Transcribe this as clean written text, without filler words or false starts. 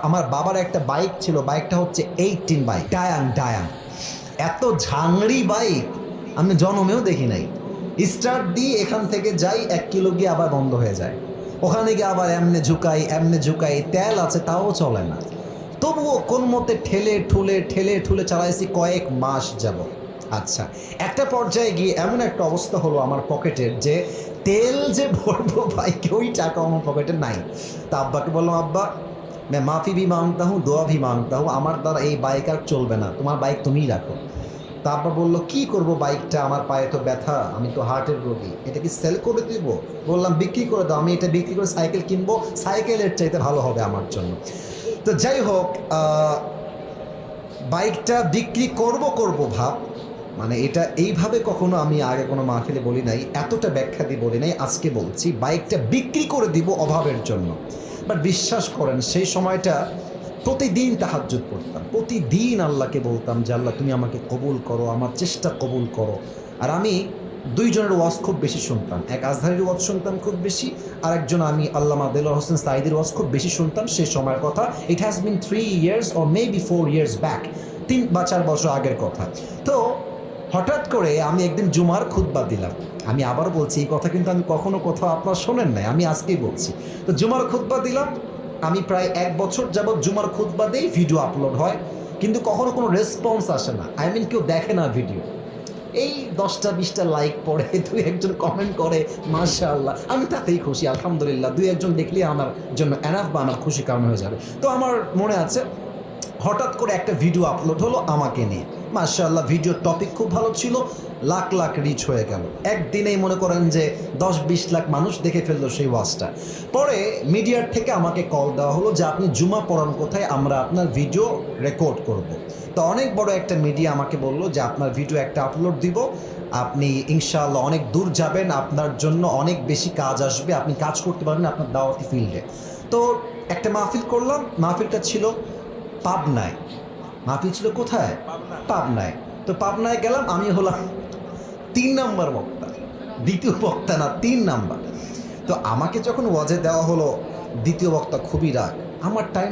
আমার বাবার একটা বাইক ছিল, বাইকটা হচ্ছে 18 বাইক, ডায়াং ডায়াং। এত ঝাংড়ি বাইক আমি জন্মেও দেখি নাই। স্টার্ট দিয়ে এখান থেকে যাই 1 কিলো গিয়ে আবার বন্ধ হয়ে যায়, ওখানে গিয়ে আবার এমনে ঝুকাই, তেল আছে তাও চলে না। তবুও কোন মতে ঠেলে ঠুলে চালাইছি কয়েক মাস যাব। আচ্ছা, একটা পর্যায়ে গিয়ে এমন একটা অবস্থা হলো আমার পকেটের, যে তেল যে ভরবো বাইকে ওই টাকা আমার পকেটে নাই। তা আব্বাকে বললাম, আব্বা मैं माफ़ी भी मांगता हूँ, দোয়া भी मांगता हूँ, আমার দ্বারা এই বাইক আর চলবে না, তোমার বাইক তুমিই রাখো। তারপর বললো, কি করব বাইকটা, আমার পায়ে তো ব্যথা, আমি তো হার্টের রোগী, এটা কি সেল করে দিব? বললাম, বিক্রি করে দাও, আমি এটা বিক্রি করে সাইকেল কিনবো, সাইকেলের চাইতে ভালো হবে আমার জন্য। তো যাই হোক, বাইকটা বিক্রি করব ভাব, মানে এটা এইভাবে কখনো আমি আগে কোনো মাহফিলে বলি নাই, এতটা ব্যাখ্যা দিয়ে বলি নাই, আজকে বলছি বাইকটা বিক্রি করে দিব অভাবের জন্য। বাট বিশ্বাস করেন সেই সময়টা প্রতিদিন তাহাজ্জুদ পড়তাম, প্রতিদিন আল্লাহকে বলতাম যে আল্লাহ তুমি আমাকে কবুল করো, আমার চেষ্টা কবুল করো। আর আমি দুইজনের ওয়াজ খুব বেশি শুনতাম, এক আজহারের ওয়াজ শুনতাম খুব বেশি, আর একজন আমি আল্লামা দেলোয়ার হোসেন সাঈদীর ওয়াজ খুব বেশি শুনতাম সেই সময়ের কথা। It has been 3 years or maybe 4 years back, 3 বা 4 বছর আগের কথা। তো হঠাৎ করে আমি একদিন জুমার খুতবা দিলাম, আমি আবার বলছি এই কথা কিন্তু আমি কখনো কোথাও আপনারা শোনেন নাই, আমি আজকেই বলছি। তো জুমার খুতবা দিলাম, আমি প্রায় 1 বছর যাবৎ জুমার খুতবা দিই, ভিডিও আপলোড হয়, কিন্তু কখনো কোনো রেসপন্স আসে না, আই মিন কেউ দেখে না ভিডিও। এই 10টা 20টা লাইক পড়ে, 2-1জন কমেন্ট করে, মাশাআল্লাহ, আমি তাতেই খুশি, আলহামদুলিল্লাহ, 2-1জন দেখলেই আমার জন্য এনাফ বা আমার খুশি কারণ হয়ে যাবে। তো আমার মনে আছে হঠাৎ করে একটা ভিডিও আপলোড হলো আমাকে নিয়ে, মাশাআল্লাহ, ভিডিওর টপিক খুব ভালো ছিল, লাখ লাখ রিচ হয়ে গেল একদিনেই, মনে করেন যে 10-20 লাখ মানুষ দেখে ফেললো সেই ওয়াজটা। পরে মিডিয়ার থেকে আমাকে কল দেওয়া হলো যে আপনি জুমা পড়ান কোথায়, আমরা আপনার ভিডিও রেকর্ড করব। তো অনেক বড় একটা মিডিয়া আমাকে বললো যে আপনার ভিডিও একটা আপলোড দিব, আপনি ইনশাআল্লাহ অনেক দূর যাবেন, আপনার জন্য অনেক বেশি কাজ আসবে, আপনি কাজ করতে পারবেন আপনার দাওয়াতি ফিল্ডে। তো একটা মাহফিল করলাম, মাহফিলটা ছিল পাবনায়। মাহফিল ছিল কোথায়? পাবনায়। তো পাবনায় গেলাম, আমি হলাম 3 নাম্বার বক্তা, দ্বিতীয় বক্তা না, 3 নাম্বার। তো আমাকে যখন ওয়াজে দেওয়া হলো দ্বিতীয় বক্তা, খুবই রাগ, আমার টাইম